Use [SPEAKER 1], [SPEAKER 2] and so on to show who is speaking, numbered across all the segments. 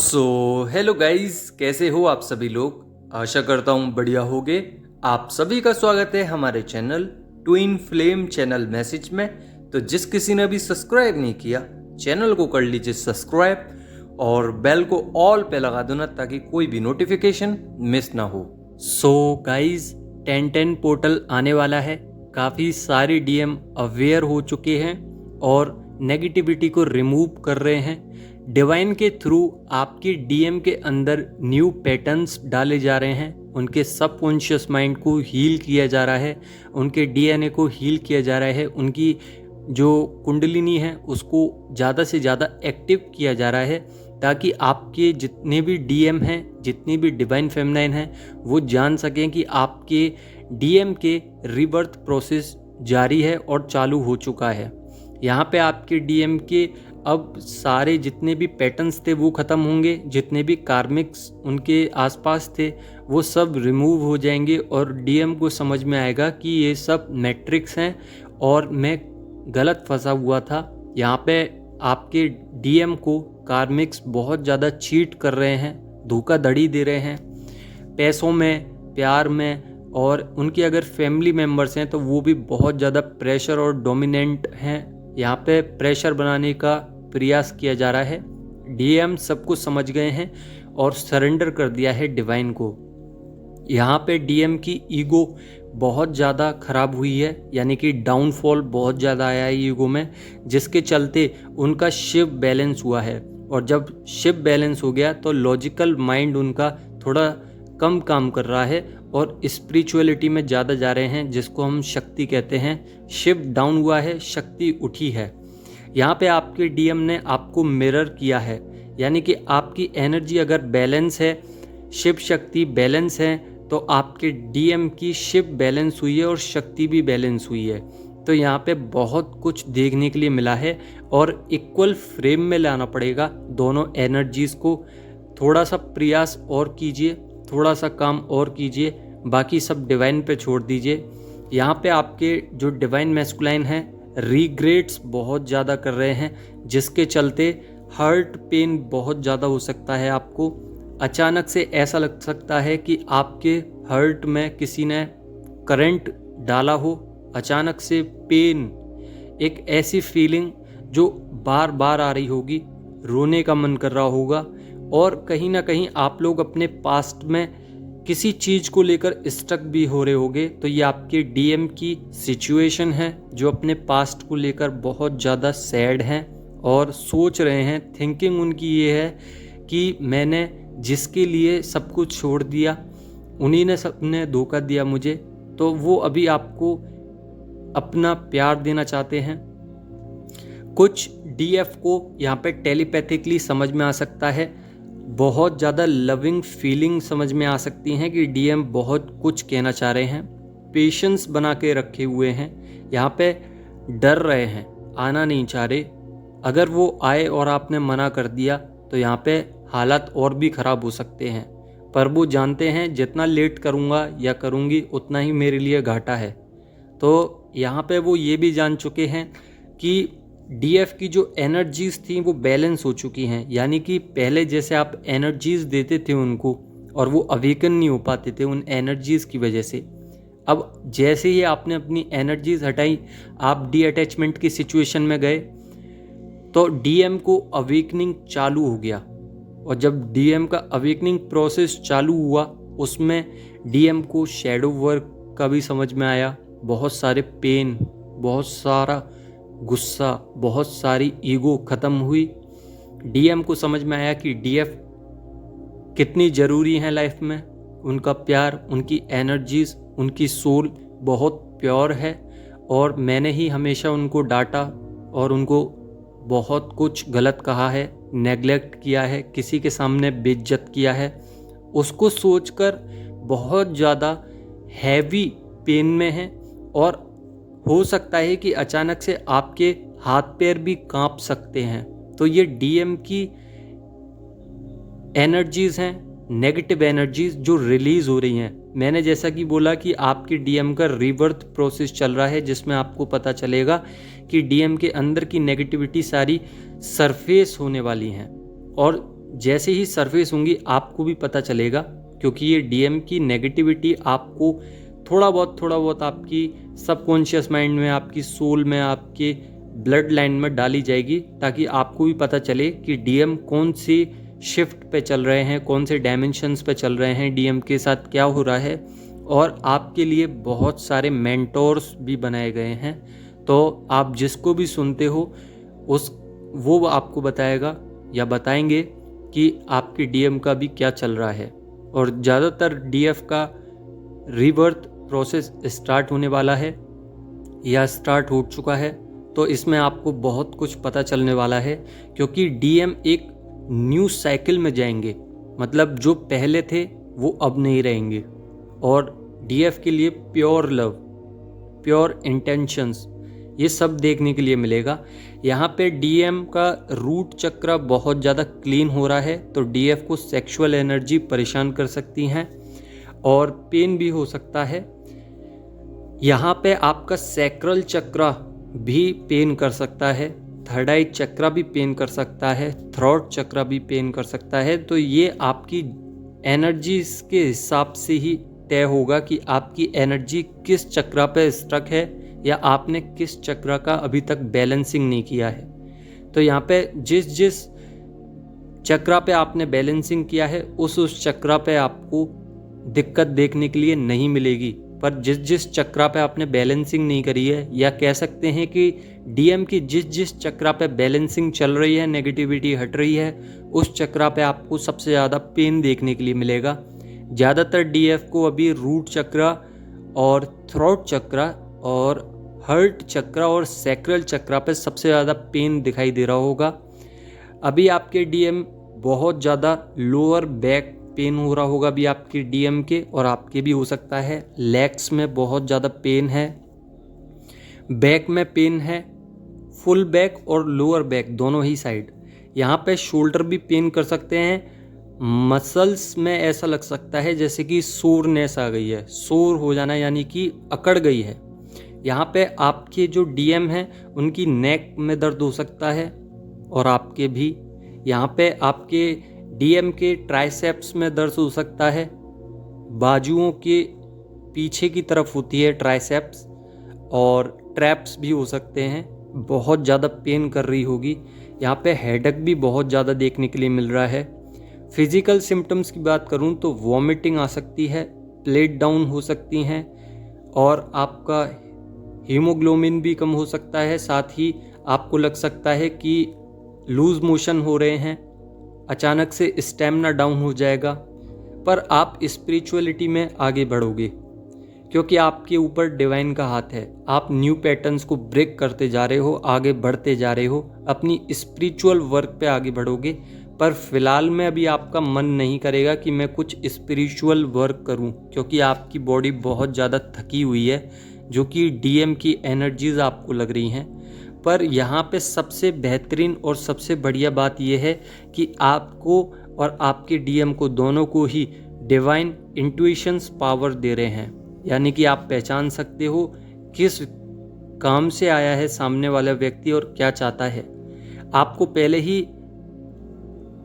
[SPEAKER 1] Hello guys, कैसे हो आप सभी लोग। आशा करता हूँ बढ़िया होगे। आप सभी का स्वागत है हमारे channel twin flame channel message में। तो जिस किसी ने अभी सब्सक्राइब नहीं किया, चैनल को कर लीजिए सब्सक्राइब और बेल को ऑल पे लगा दो ना, ताकि कोई भी नोटिफिकेशन मिस ना हो। गाइस, 10-10 पोर्टल आने वाला है। काफ़ी सारे डीएम अवेयर हो चुके हैं और नेगेटिविटी को रिमूव कर रहे हैं। डिवाइन के थ्रू आपके डीएम के अंदर न्यू पैटर्न्स डाले जा रहे हैं। उनके सबकॉन्शियस माइंड को हील किया जा रहा है, उनके डीएनए को हील किया जा रहा है, उनकी जो कुंडलिनी है उसको ज़्यादा से ज़्यादा एक्टिव किया जा रहा है, ताकि आपके जितने भी डीएम हैं, जितनी भी डिवाइन फेमिनाइन हैं, वो जान सकें कि आपके डीएम के रिबर्थ प्रोसेस जारी है और चालू हो चुका है। यहाँ पे आपके डीएम के अब सारे जितने भी पैटर्न्स थे वो ख़त्म होंगे, जितने भी कार्मिक्स उनके आसपास थे वो सब रिमूव हो जाएंगे और डीएम को समझ में आएगा कि ये सब मैट्रिक्स हैं और मैं गलत फंसा हुआ था। यहाँ पे आपके डीएम को कार्मिक्स बहुत ज़्यादा चीट कर रहे हैं, धोखाधड़ी दे रहे हैं पैसों में, प्यार में, और उनके अगर फैमिली मेम्बर्स हैं तो वो भी बहुत ज़्यादा प्रेशर और डोमिनेंट हैं। यहाँ पे प्रेशर बनाने का प्रयास किया जा रहा है। डीएम सब कुछ समझ गए हैं और सरेंडर कर दिया है डिवाइन को। यहाँ पे डीएम की ईगो बहुत ज़्यादा ख़राब हुई है, यानी कि डाउनफॉल बहुत ज़्यादा आया है ईगो में, जिसके चलते उनका शिव बैलेंस हुआ है। और जब शिव बैलेंस हो गया तो लॉजिकल माइंड उनका थोड़ा कम काम कर रहा है और स्पिरिचुअलिटी में ज़्यादा जा रहे हैं, जिसको हम शक्ति कहते हैं। शिव डाउन हुआ है, शक्ति उठी है। यहाँ पे आपके डीएम ने आपको मिरर किया है, यानी कि आपकी एनर्जी अगर बैलेंस है, शिव शक्ति बैलेंस है, तो आपके डीएम की शिव बैलेंस हुई है और शक्ति भी बैलेंस हुई है। तो यहाँ पे बहुत कुछ देखने के लिए मिला है और इक्वल फ्रेम में लाना पड़ेगा दोनों एनर्जीज़ को। थोड़ा सा प्रयास और कीजिए, थोड़ा सा काम और कीजिए, बाकी सब डिवाइन पे छोड़ दीजिए। यहाँ पे आपके जो डिवाइन मैस्कुलाइन हैं रिग्रेट्स बहुत ज़्यादा कर रहे हैं, जिसके चलते हर्ट पेन बहुत ज़्यादा हो सकता है। आपको अचानक से ऐसा लग सकता है कि आपके हर्ट में किसी ने करंट डाला हो। अचानक से पेन, एक ऐसी फीलिंग जो बार बार आ रही होगी, रोने का मन कर रहा होगा। और कहीं ना कहीं आप लोग अपने पास्ट में किसी चीज़ को लेकर स्टक भी हो रहे होंगे। तो ये आपके डीएम की सिचुएशन है, जो अपने पास्ट को लेकर बहुत ज़्यादा सैड हैं और सोच रहे हैं। थिंकिंग उनकी ये है कि मैंने जिसके लिए सब कुछ छोड़ दिया, उन्हीं ने सबने धोखा दिया मुझे, तो वो अभी आपको अपना प्यार देना चाहते हैं। कुछ डीएफ को यहाँ पे टेलीपैथिकली समझ में आ सकता है, बहुत ज़्यादा लविंग फीलिंग समझ में आ सकती हैं कि डीएम बहुत कुछ कहना चाह रहे हैं। पेशेंस बना के रखे हुए हैं, यहाँ पे डर रहे हैं, आना नहीं चाह रहे। अगर वो आए और आपने मना कर दिया तो यहाँ पे हालात और भी ख़राब हो सकते हैं, पर वो जानते हैं जितना लेट करूँगा या करूँगी उतना ही मेरे लिए घाटा है। तो यहाँ पे वो ये भी जान चुके हैं कि डीएफ की जो एनर्जीज़ थी वो बैलेंस हो चुकी हैं, यानी कि पहले जैसे आप एनर्जीज़ देते थे उनको और वो अवेकन नहीं हो पाते थे उन एनर्जीज़ की वजह से। अब जैसे ही आपने अपनी एनर्जीज़ हटाई, आप डी अटैचमेंट की सिचुएशन में गए, तो डीएम को अवेकनिंग चालू हो गया। और जब डीएम का अवेकनिंग प्रोसेस चालू हुआ, उसमें डीएम को शैडो वर्क का भी समझ में आया। बहुत सारे पेन, बहुत सारा गुस्सा, बहुत सारी ईगो ख़त्म हुई। डीएम को समझ में आया कि डीएफ कितनी ज़रूरी है लाइफ में। उनका प्यार, उनकी एनर्जीज़, उनकी सोल बहुत प्योर है और मैंने ही हमेशा उनको डांटा और उनको बहुत कुछ गलत कहा है, नेगलेक्ट किया है, किसी के सामने बेइज्जत किया है। उसको सोचकर बहुत ज़्यादा हैवी पेन में है और हो सकता है कि अचानक से आपके हाथ पैर भी कांप सकते हैं। तो ये डीएम की एनर्जीज़ हैं, नेगेटिव एनर्जीज़ जो रिलीज़ हो रही हैं। मैंने जैसा कि बोला कि आपके डीएम का रिबर्थ प्रोसेस चल रहा है, जिसमें आपको पता चलेगा कि डीएम के अंदर की नेगेटिविटी सारी सरफेस होने वाली हैं और जैसे ही सरफेस होंगी आपको भी पता चलेगा, क्योंकि ये डीएम की नेगेटिविटी आपको थोड़ा बहुत आपकी सबकॉन्शियस माइंड में, आपकी सोल में, आपके ब्लड लाइन में डाली जाएगी, ताकि आपको भी पता चले कि डीएम कौन सी शिफ्ट पे चल रहे हैं, कौन से डायमेंशंस पे चल रहे हैं, डीएम के साथ क्या हो रहा है। और आपके लिए बहुत सारे मेंटोर्स भी बनाए गए हैं, तो आप जिसको भी सुनते हो वो आपको बताएगा या बताएंगे कि आपके डीएम का भी क्या चल रहा है। और ज़्यादातर डीएफ का रीबर्थ प्रोसेस स्टार्ट होने वाला है या स्टार्ट हो चुका है, तो इसमें आपको बहुत कुछ पता चलने वाला है, क्योंकि डीएम एक न्यू साइकिल में जाएंगे। मतलब जो पहले थे वो अब नहीं रहेंगे, और डीएफ के लिए प्योर लव, प्योर इंटेंशंस, ये सब देखने के लिए मिलेगा। यहाँ पे डीएम का रूट चक्र बहुत ज़्यादा क्लीन हो रहा है, तो डीएफ को सेक्सुअल एनर्जी परेशान कर सकती हैं और पेन भी हो सकता है। यहाँ पे आपका सैक्रल चक्र भी पेन कर सकता है, थर्ड आई चक्र भी पेन कर सकता है, थ्रोट चक्र भी पेन कर सकता है। तो ये आपकी एनर्जीज के हिसाब से ही तय होगा कि आपकी एनर्जी किस चक्र पे स्ट्रक है, या आपने किस चक्र का अभी तक बैलेंसिंग नहीं किया है। तो यहाँ पे जिस चक्र पे आपने बैलेंसिंग किया है उस चक्र पे आपको दिक्कत देखने के लिए नहीं मिलेगी, पर जिस चक्र पे आपने बैलेंसिंग नहीं करी है, या कह सकते हैं कि डीएम की जिस चक्र पे बैलेंसिंग चल रही है, नेगेटिविटी हट रही है, उस चक्र पे आपको सबसे ज़्यादा पेन देखने के लिए मिलेगा। ज़्यादातर डीएफ को अभी रूट चक्र और थ्रोट चक्र और हर्ट चक्र और सैक्रल चक्र पे सबसे ज़्यादा पेन दिखाई दे रहा होगा। अभी आपके डीएम बहुत ज़्यादा लोअर बैक पेन हो रहा होगा अभी आपके डीएम के, और आपके भी हो सकता है। लेग्स में बहुत ज़्यादा पेन है, बैक में पेन है, फुल बैक और लोअर बैक दोनों ही साइड। यहाँ पे शोल्डर भी पेन कर सकते हैं। मसल्स में ऐसा लग सकता है जैसे कि सोरनेस आ गई है, सोर हो जाना यानी कि अकड़ गई है। यहाँ पे आपके जो डीएम हैं उनकी नेक में दर्द हो सकता है, और आपके भी। यहाँ पे आपके डीएम के ट्राइसेप्स में दर्द हो सकता है, बाजुओं के पीछे की तरफ होती है ट्राइसेप्स, और ट्रैप्स भी हो सकते हैं, बहुत ज़्यादा पेन कर रही होगी। यहाँ पे हेडेक भी बहुत ज़्यादा देखने के लिए मिल रहा है। फिजिकल सिम्टम्स की बात करूँ तो वॉमिटिंग आ सकती है, प्लेट डाउन हो सकती हैं, और आपका हीमोग्लोबिन भी कम हो सकता है। साथ ही आपको लग सकता है कि लूज मोशन हो रहे हैं, अचानक से स्टेमिना डाउन हो जाएगा। पर आप स्पिरिचुअलिटी में आगे बढ़ोगे, क्योंकि आपके ऊपर डिवाइन का हाथ है। आप न्यू पैटर्न्स को ब्रेक करते जा रहे हो, आगे बढ़ते जा रहे हो, अपनी स्पिरिचुअल वर्क पे आगे बढ़ोगे। पर फिलहाल में अभी आपका मन नहीं करेगा कि मैं कुछ स्पिरिचुअल वर्क करूं, क्योंकि आपकी बॉडी बहुत ज़्यादा थकी हुई है, जो कि डीएम की एनर्जीज आपको लग रही हैं। पर यहाँ पे सबसे बेहतरीन और सबसे बढ़िया बात यह है कि आपको और आपके डीएम को दोनों को ही डिवाइन इंट्यूशंस पावर दे रहे हैं, यानी कि आप पहचान सकते हो किस काम से आया है सामने वाला व्यक्ति और क्या चाहता है। आपको पहले ही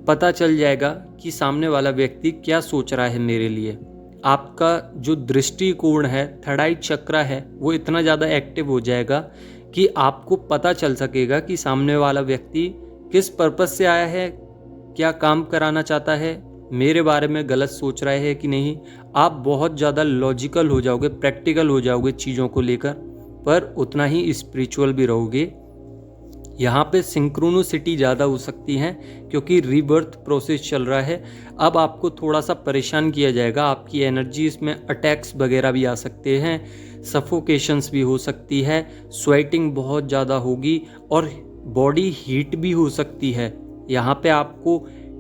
[SPEAKER 1] पता चल जाएगा कि सामने वाला व्यक्ति क्या सोच रहा है मेरे लिए। आपका जो दृष्टिकोण है, थर्ड आई चक्र है, वो इतना ज़्यादा एक्टिव हो जाएगा कि आपको पता चल सकेगा कि सामने वाला व्यक्ति किस पर्पस से आया है, क्या काम कराना चाहता है, मेरे बारे में गलत सोच रहा है कि नहीं। आप बहुत ज़्यादा लॉजिकल हो जाओगे, प्रैक्टिकल हो जाओगे चीज़ों को लेकर, पर उतना ही स्पिरिचुअल भी रहोगे। यहाँ पे सिंक्रोनिसिटी ज़्यादा हो सकती है, क्योंकि रीबर्थ प्रोसेस चल रहा है। अब आपको थोड़ा सा परेशान किया जाएगा, आपकी एनर्जीज में अटैक्स वगैरह भी आ सकते हैं, सफोकेशंस भी हो सकती है, स्वेटिंग बहुत ज़्यादा होगी, और बॉडी हीट भी हो सकती है। यहाँ पे आपको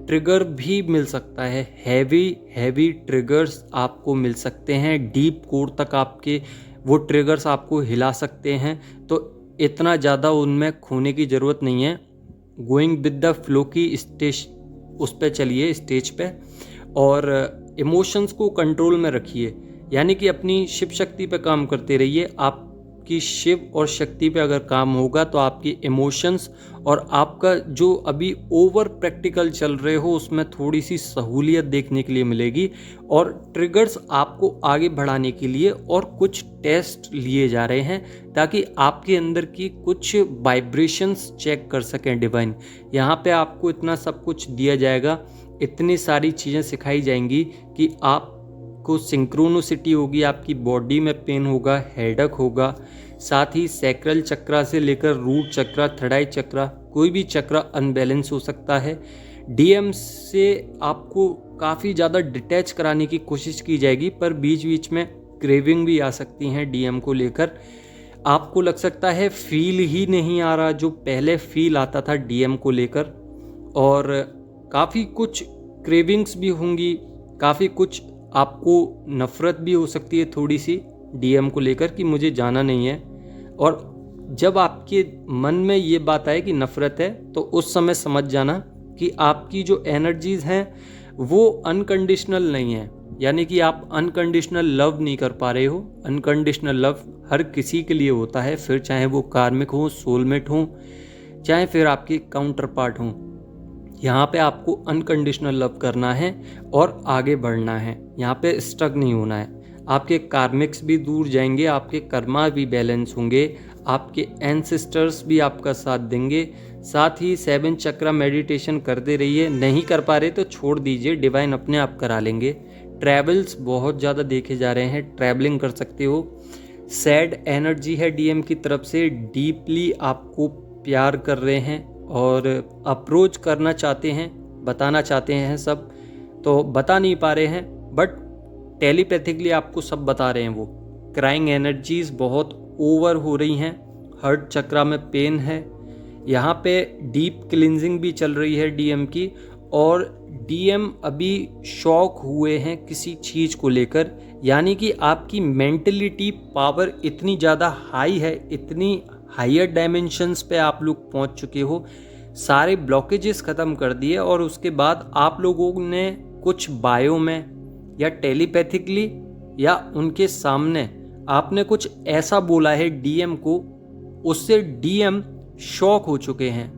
[SPEAKER 1] ट्रिगर भी मिल सकता है, हैवी ट्रिगर्स आपको मिल सकते हैं, डीप कोर तक आपके वो ट्रिगर्स आपको हिला सकते हैं। तो इतना ज़्यादा उनमें खोने की ज़रूरत नहीं है। गोइंग विद द फ्लो की स्टेज उस पे चलिए, स्टेज पे, और इमोशंस को कंट्रोल में रखिए, यानी कि अपनी शिव शक्ति पे काम करते रहिए। आप
[SPEAKER 2] आपकी शिव और शक्ति पे अगर काम होगा तो आपकी इमोशंस और आपका जो अभी ओवर प्रैक्टिकल चल रहे हो उसमें थोड़ी सी सहूलियत देखने के लिए मिलेगी। और ट्रिगर्स आपको आगे बढ़ाने के लिए और कुछ टेस्ट लिए जा रहे हैं ताकि आपके अंदर की कुछ वाइब्रेशंस चेक कर सकें डिवाइन। यहाँ पे आपको इतना सब कुछ दिया जाएगा, इतनी सारी चीज़ें सिखाई जाएंगी कि आपको सिंक्रोनोसिटी होगी, आपकी बॉडी में पेन होगा, हेडेक होगा, साथ ही सैक्रल चक्रा से लेकर रूट चक्रा, थर्ड आई चक्रा, कोई भी चक्रा अनबैलेंस हो सकता है। डीएम से आपको काफ़ी ज़्यादा डिटैच कराने की कोशिश की जाएगी, पर बीच बीच में क्रेविंग भी आ सकती हैं डीएम को लेकर। आपको लग सकता है फील ही नहीं आ रहा जो पहले फील आता था डीएम को लेकर, और काफ़ी कुछ क्रेविंग्स भी होंगी, काफ़ी कुछ आपको नफ़रत भी हो सकती है थोड़ी सी डीएम को लेकर कि मुझे जाना नहीं है। और जब आपके मन में ये बात आए कि नफ़रत है तो उस समय समझ जाना कि आपकी जो एनर्जीज़ हैं वो अनकंडीशनल नहीं है, यानी कि आप अनकंडीशनल लव नहीं कर पा रहे हो। अनकंडीशनल लव हर किसी के लिए होता है, फिर चाहे वो कार्मिक हो, सोलमेट हो, चाहे फिर आपके काउंटर पार्ट हों। यहाँ पे आपको अनकंडीशनल लव करना है और आगे बढ़ना है, यहाँ पे स्टक नहीं होना है। आपके कार्मिक्स भी दूर जाएंगे, आपके कर्मा भी बैलेंस होंगे, आपके एंसेस्टर्स भी आपका साथ देंगे। साथ ही 7 चक्रा मेडिटेशन करते रहिए, नहीं कर पा रहे तो छोड़ दीजिए, डिवाइन अपने आप करा लेंगे। ट्रैवल्स बहुत ज़्यादा देखे जा रहे हैं, ट्रैवलिंग कर सकते हो। सैड एनर्जी है डीएम की तरफ से, डीपली आपको प्यार कर रहे हैं और अप्रोच करना चाहते हैं, बताना चाहते हैं सब, तो बता नहीं पा रहे हैं बट टेलीपैथिकली आपको सब बता रहे हैं वो। क्राइंग एनर्जीज बहुत ओवर हो रही हैं, हार्ट चक्रा में पेन है, यहाँ पे डीप क्लिनजिंग भी चल रही है डीएम की। और डीएम अभी शॉक हुए हैं किसी चीज़ को लेकर, यानी कि आपकी मेंटलिटी पावर इतनी ज़्यादा हाई है, इतनी हायर डायमेंशंस पे आप लोग पहुंच चुके हो, सारे ब्लॉकेजेस ख़त्म कर दिए। और उसके बाद आप लोगों ने कुछ बायो में या टेलीपैथिकली या उनके सामने आपने कुछ ऐसा बोला है डीएम को, उससे डीएम शॉक हो चुके हैं,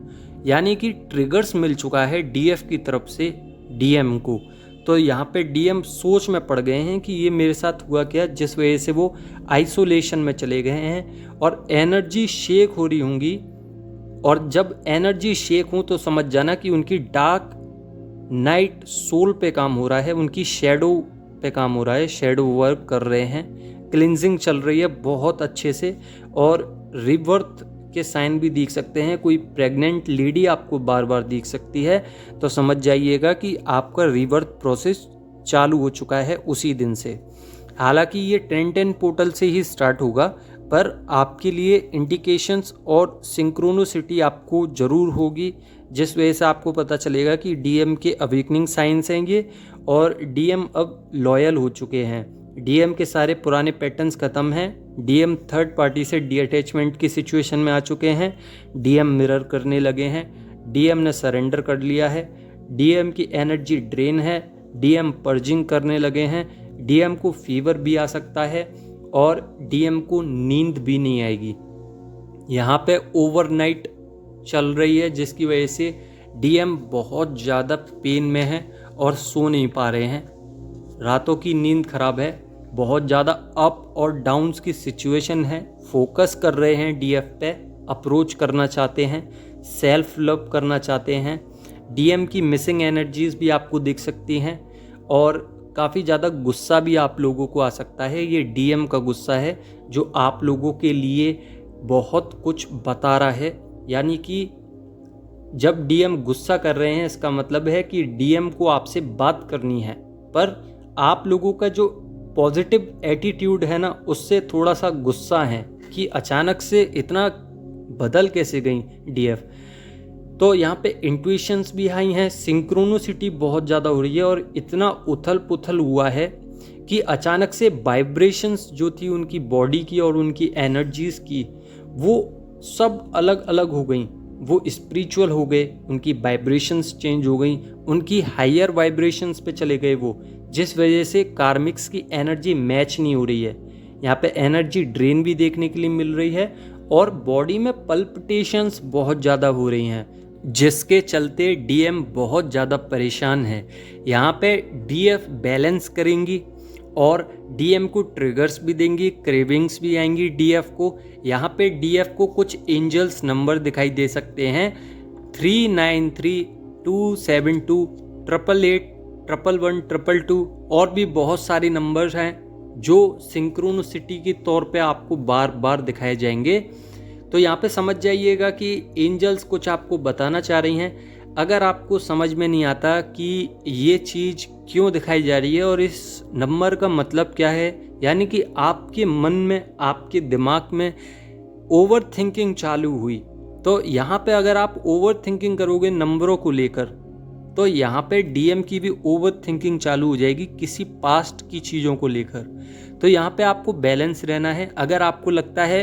[SPEAKER 2] यानी कि ट्रिगर्स मिल चुका है डीएफ की तरफ से डीएम को। तो यहाँ पे डीएम सोच में पड़ गए हैं कि ये मेरे साथ हुआ क्या, जिस वजह से वो आइसोलेशन में चले गए हैं और एनर्जी शेक हो रही होंगी। और जब एनर्जी शेक हो तो समझ जाना कि उनकी डार्क नाइट सोल पे काम हो रहा है, उनकी शेडो पे काम हो रहा है, शेडो वर्क कर रहे हैं, क्लिनजिंग चल रही है बहुत अच्छे से। और रिबर्थ के साइन भी दिख सकते हैं, कोई प्रेग्नेंट लेडी आपको बार बार दिख सकती है, तो समझ जाइएगा कि आपका रिबर्थ प्रोसेस चालू हो चुका है उसी दिन से। हालांकि ये 10-10 पोर्टल से ही स्टार्ट होगा, पर आपके लिए इंडिकेशंस और सिंक्रोनोसिटी आपको ज़रूर होगी, जिस वजह से आपको पता चलेगा कि डीएम के अवेकनिंग साइंस हैं ये, और डीएम अब लॉयल हो चुके हैं। डीएम के सारे पुराने पैटर्न्स ख़त्म हैं, डीएम थर्ड पार्टी से डी अटैचमेंट की सिचुएशन में आ चुके हैं, डीएम मिरर करने लगे हैं, डीएम ने सरेंडर कर लिया है, डीएम की एनर्जी ड्रेन है, डीएम पर्जिंग करने लगे हैं, डीएम को फीवर भी आ सकता है और डीएम को नींद भी नहीं आएगी। यहाँ पे ओवरनाइट चल रही है, जिसकी वजह से डीएम बहुत ज़्यादा पेन में है और सो नहीं पा रहे हैं, रातों की नींद खराब है, बहुत ज़्यादा अप और डाउन्स की सिचुएशन है। फोकस कर रहे हैं डीएफ पे, अप्रोच करना चाहते हैं, सेल्फ लव करना चाहते हैं। डीएम की मिसिंग एनर्जीज भी आपको दिख सकती हैं और काफ़ी ज़्यादा गुस्सा भी आप लोगों को आ सकता है। ये डीएम का गुस्सा है जो आप लोगों के लिए बहुत कुछ बता रहा है, यानी कि जब डीएम गुस्सा कर रहे हैं इसका मतलब है कि डीएम को आपसे बात करनी है, पर आप लोगों का जो पॉजिटिव एटीट्यूड है ना, उससे थोड़ा सा गुस्सा है कि अचानक से इतना बदल कैसे गई डीएफ। तो यहाँ पे इंट्यूशंस भी हाई हैं, सिंक्रोनोसिटी बहुत ज़्यादा हो रही है और इतना उथल पुथल हुआ है कि अचानक से वाइब्रेशंस जो थी उनकी बॉडी की और उनकी एनर्जीज़ की, वो सब अलग अलग हो गई, वो स्पिरिचुअल हो गए, उनकी वाइब्रेशंस चेंज हो गई, उनकी हायर वाइब्रेशंस पे चले गए वो, जिस वजह से कार्मिक्स की एनर्जी मैच नहीं हो रही है। यहाँ पे एनर्जी ड्रेन भी देखने के लिए मिल रही है और बॉडी में पल्पिटेशंस बहुत ज़्यादा हो रही हैं, जिसके चलते डीएम बहुत ज़्यादा परेशान है। यहाँ पे डीएफ बैलेंस करेंगी और डीएम को ट्रिगर्स भी देंगी, क्रेविंग्स भी आएंगी डीएफ को। यहाँ पे डीएफ को कुछ एंजल्स नंबर दिखाई दे सकते हैं 393, 272, 888, 111, 222 और भी बहुत सारे नंबर्स हैं जो सिंक्रोनिसिटी के तौर पे आपको बार बार दिखाए जाएंगे। तो यहाँ पे समझ जाइएगा कि एंजल्स कुछ आपको बताना चाह रही हैं। अगर आपको समझ में नहीं आता कि ये चीज़ क्यों दिखाई जा रही है और इस नंबर का मतलब क्या है, यानी कि आपके मन में, आपके दिमाग में ओवर थिंकिंग चालू हुई, तो यहाँ पे अगर आप ओवर थिंकिंग करोगे नंबरों को लेकर, तो यहाँ पे डीएम की भी ओवर थिंकिंग चालू हो जाएगी किसी पास्ट की चीज़ों को लेकर। तो यहाँ पे आपको बैलेंस रहना है। अगर आपको लगता है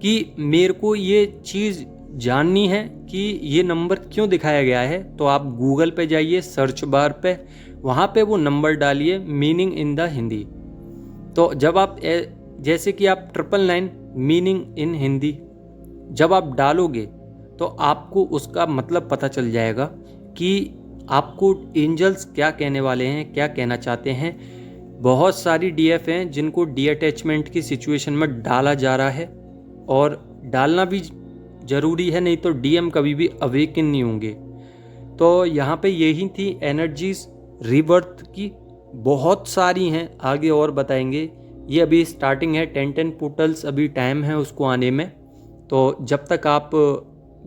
[SPEAKER 2] कि मेरे को ये चीज़ जाननी है कि ये नंबर क्यों दिखाया गया है, तो आप गूगल पे जाइए, सर्च बार पे, वहाँ पे वो नंबर डालिए मीनिंग इन द हिंदी। तो जब आप जैसे कि आप 999 मीनिंग इन हिंदी जब आप डालोगे तो आपको उसका मतलब पता चल जाएगा कि आपको एंजल्स क्या कहने वाले हैं, क्या कहना चाहते हैं। बहुत सारी डीएफ हैं जिनको डी अटैचमेंट की सिचुएशन में डाला जा रहा है और डालना भी ज़रूरी है, नहीं तो डीएम कभी भी अवेकन नहीं होंगे। तो यहाँ पे यही थी एनर्जीज रीबर्थ की, बहुत सारी हैं, आगे और बताएंगे। ये अभी स्टार्टिंग है, 10 पोर्टल्स अभी टाइम है उसको आने में। तो जब तक आप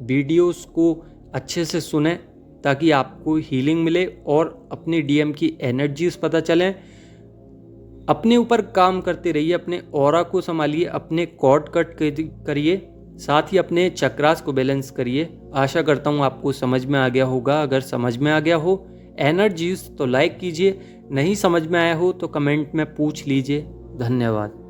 [SPEAKER 2] वीडियोस को अच्छे से सुने ताकि आपको हीलिंग मिले और अपनी डीएम की एनर्जीज पता चलें, अपने ऊपर काम करते रहिए, अपने ऑरा को संभालिए, अपने कॉर्ड कट करिए, साथ ही अपने चक्रास को बैलेंस करिए। आशा करता हूँ आपको समझ में आ गया होगा। अगर समझ में आ गया हो एनर्जीज तो लाइक कीजिए, नहीं समझ में आया हो तो कमेंट में पूछ लीजिए। धन्यवाद।